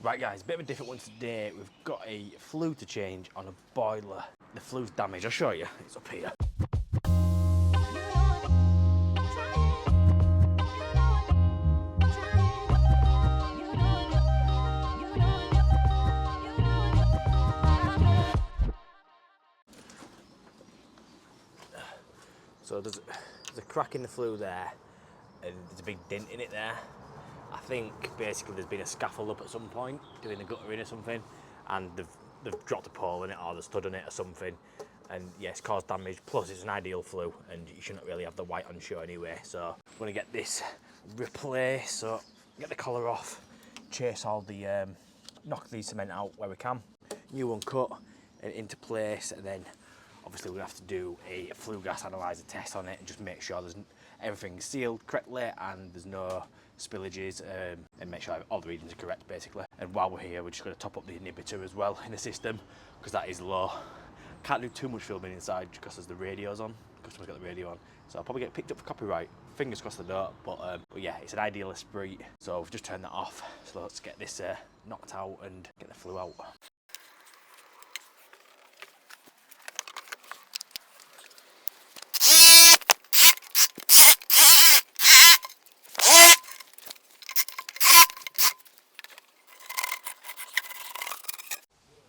Right guys, bit of a different one today. We've got a flue to change on a boiler. The flue's damaged, I'll show you, it's up here. So there's a crack in the flue there, and there's a big dent in it there. I think basically there's been a scaffold up at some point doing the guttering or something, and they've dropped a pole in it or they've stood on it or something, and yeah, it's caused damage. Plus it's an ideal flue and you shouldn't really have the white on show anyway, so I'm going to get this replaced. So get the collar off, chase all the knock the cement out where we can, new one cut and into place, and then obviously we're going to have to do a flue gas analyzer test on it and just make sure everything's sealed correctly and there's no spillages, and make sure all the readings are correct basically. And while we're here, we're just going to top up the inhibitor as well in the system because that is low. Can't do too much filming inside because there's the radios on. Customer's got the radio on, so I'll probably get picked up for copyright. Fingers crossed they don't, but yeah, it's an ideal Esprit, so we've just turned that off. So let's get this knocked out and get the flue out.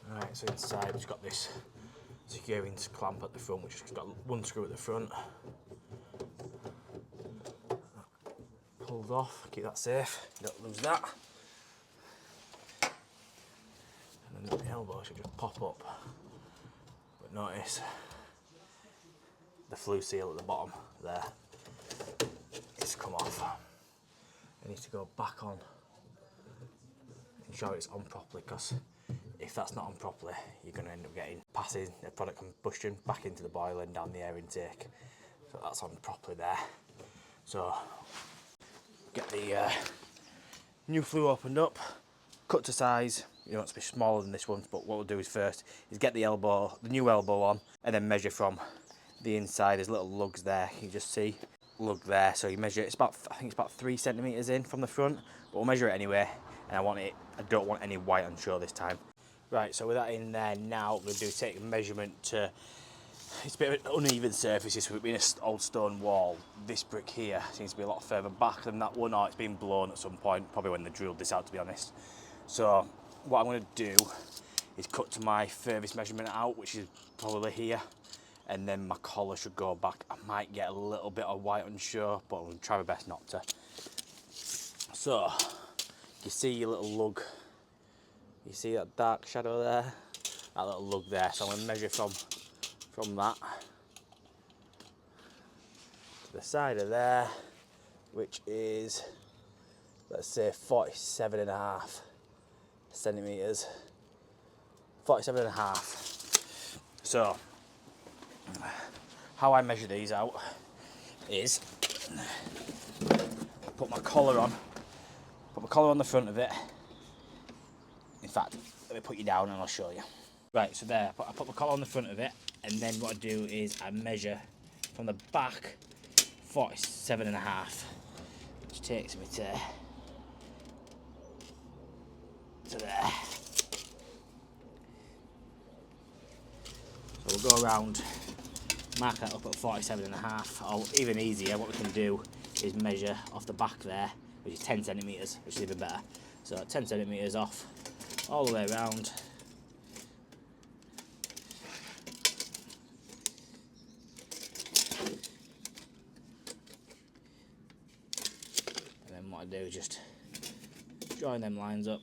Right, so inside we've got this securing clamp at the front, which has got one screw at the front. Pulls off, keep that safe, don't lose that. And then the elbow should just pop up. But notice the flue seal at the bottom there. It's come off. It needs to go back on. Ensure it's on properly, because if that's not on properly, you're going to end up getting passing the product combustion back into the boiler and down the air intake. So that's on properly there. So get the new flue opened up, cut to size. You want it to be smaller than this one, but what we'll do is first is get the new elbow on, and then measure from the inside. There's little lugs there, you just see lug there. So you measure it. I think it's about 3 centimeters in from the front, but we'll measure it anyway. And I don't want any white on show this time. Right, so with that in there now, what we're going to do is take a measurement to, it's a bit of an uneven surface, this being an old stone wall. This brick here seems to be a lot further back than that one, or it's been blown at some point, probably when they drilled this out, to be honest. So what I'm going to do is cut to my furthest measurement out, which is probably here, and then my collar should go back. I might get a little bit of white on show, but I'm going to try my best not to. So you see your little lug, you see that dark shadow there, that little lug there. So I'm going to measure from that to the side of there, which is, let's say, 47.5 centimeters. 47.5. So how I measure these out is put my collar on. Put my collar on the front of it. In fact, let me put you down and I'll show you. Right, so there, I put my collar on the front of it, and then what I do is I measure from the back 47.5, which takes me to there. So we'll go around, mark that up at 47.5, or even easier, what we can do is measure off the back there, which is 10 centimeters, which is even better. So 10 centimeters off, all the way around. And then what I do is just join them lines up.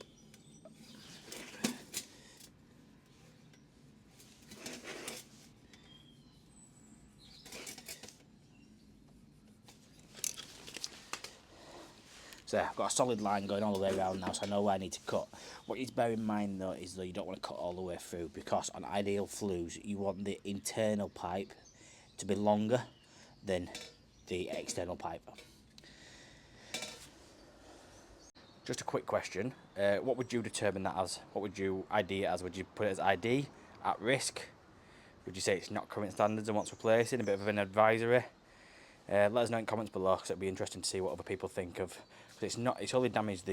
So I've got a solid line going all the way around now, so I know where I need to cut. What you need to bear in mind though is that you don't want to cut all the way through, because on ideal flues you want the internal pipe to be longer than the external pipe. Just a quick question, what would you determine that as? What would you ID it as? Would you put it as ID, at risk? Would you say it's not current standards and wants replacing, a bit of an advisory? Let us know in comments below, because it'd be interesting to see what other people think of. It's not. It's only damaged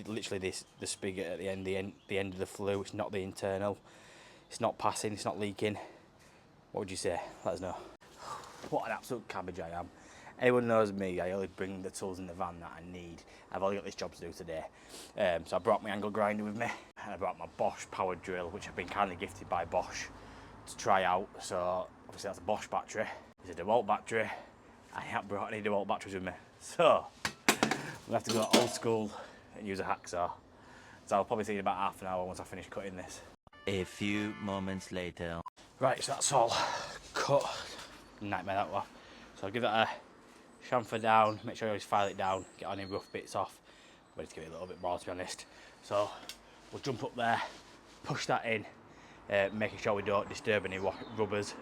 literally the spigot at the end of the flue. It's not the internal. It's not passing. It's not leaking. What would you say? Let us know. What an absolute cabbage I am. Anyone knows me, I only bring the tools in the van that I need. I've only got this job to do today. So I brought my angle grinder with me, and I brought my Bosch power drill, which I've been kindly gifted by Bosch to try out. So obviously that's a Bosch battery. It's a DeWalt battery. I haven't brought any DeWalt batteries with me. So I'm gonna have to go old school and use a hacksaw. So I'll probably take about half an hour once I finish cutting this. A few moments later. Right, so that's all cut. Nightmare that one. So I'll give that a chamfer down, make sure I always file it down, get any rough bits off. I'm ready to give it a little bit more, to be honest. So we'll jump up there, push that in, making sure we don't disturb any rubbers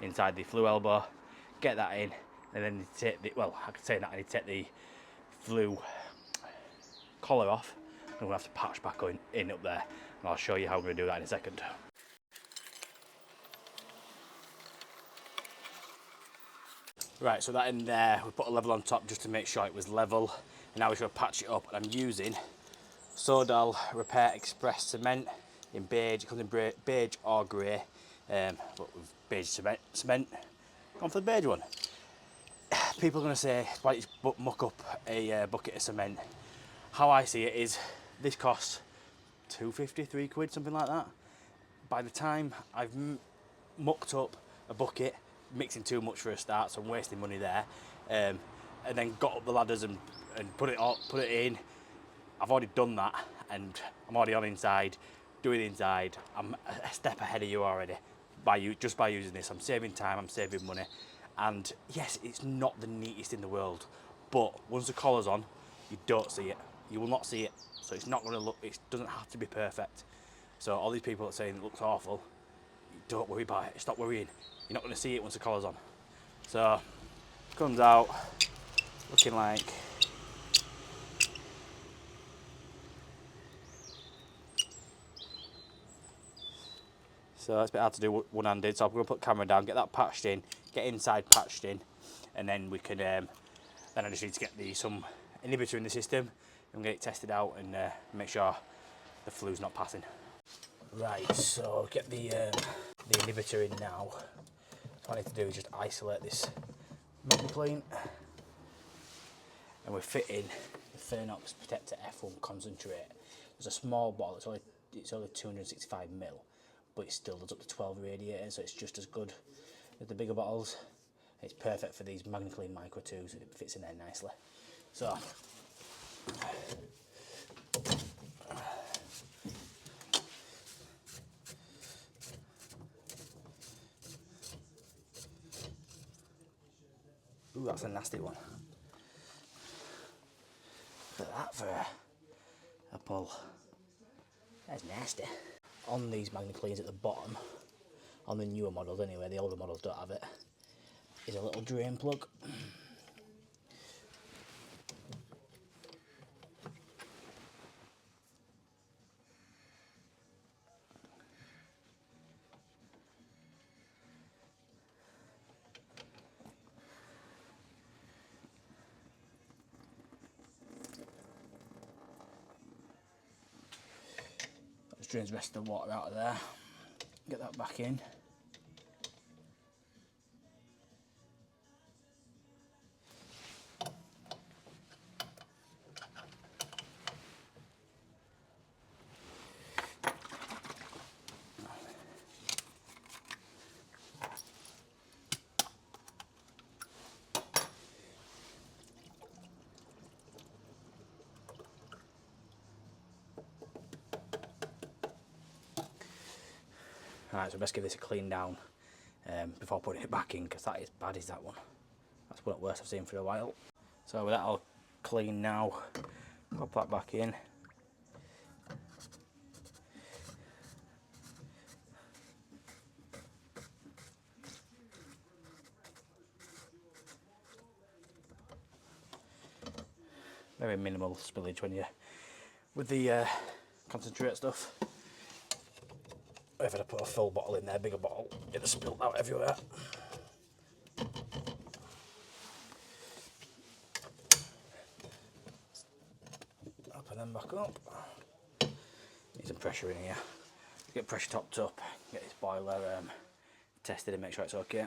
inside the flue elbow. Get that in, and then take the, well, I could say that I need to take the flue collar off. I'm going to have to patch back in up there, and I'll show you how I'm going to do that in a second. Right, so that in there, we put a level on top just to make sure it was level, and now we're going to patch it up. And I'm using Sodal Repair Express cement in beige. It comes in beige or grey, but with beige cement. Gone for the beige one. People are going to say, why don't you muck up a bucket of cement? How I see it is, this costs £2.50, £3, something like that. By the time I've mucked up a bucket, mixing too much for a start, so I'm wasting money there, and then got up the ladders and put it in. I've already done that, and I'm already on inside, doing inside. I'm a step ahead of you already just by using this. I'm saving time, I'm saving money, and yes, it's not the neatest in the world, but once the collar's on, you don't see it. You will not see it, so it's not going to look. It doesn't have to be perfect. So all these people that are saying it looks awful, don't worry about it. Stop worrying. You're not going to see it once the collar's on. So comes out looking like so. It's a bit hard to do one-handed, so I'm going to put the camera down, get that patched in, get inside patched in, and then we can then I just need to get some inhibitor in the system and get it tested out and make sure the flue's not passing. Right, so get the inhibitor in now. What I need to do is just isolate this magneplane, and we're fitting the Fernox Protector F1 concentrate. There's a small bottle, it's only 265ml, but it still does up to 12 radiators, so it's just as good as the bigger bottles. It's perfect for these magneplane Micro 2s, it fits in there nicely. So ooh, that's a nasty one. Look at that for a pull. That's nasty. On these magneplanes at the bottom, on the newer models anyway, the older models don't have it, is a little drain plug. Drains the rest of the water out of there. Get that back in. Alright, so best give this a clean down before putting it back in, because that is bad, is that one. That's one of the worst I've seen for a while. So with that all clean now, pop that back in. Very minimal spillage when you're with the concentrate stuff. If I'd put a full bottle in there, bigger bottle, it'd have spilled out everywhere. back up. Need some pressure in here. Get pressure topped up, get this boiler tested and make sure it's okay.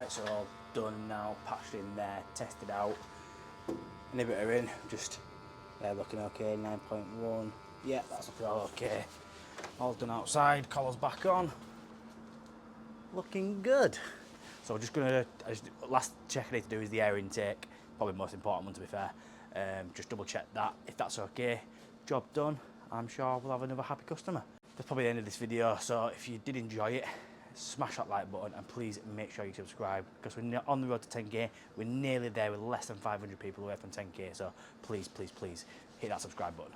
It's all done now, patched in there, tested out. Inhibitor in, just they're looking okay, 9.1. Yeah, that's looking all okay. All done outside, collars back on. Looking good. So we're just gonna, last check I need to do is the air intake, probably the most important one to be fair. Just double check that. If that's okay, job done. I'm sure we'll have another happy customer. That's probably the end of this video, so if you did enjoy it, smash that like button and please make sure you subscribe because we're on the road to 10k. We're nearly there, with less than 500 people away from 10k, so please, please, please hit that subscribe button.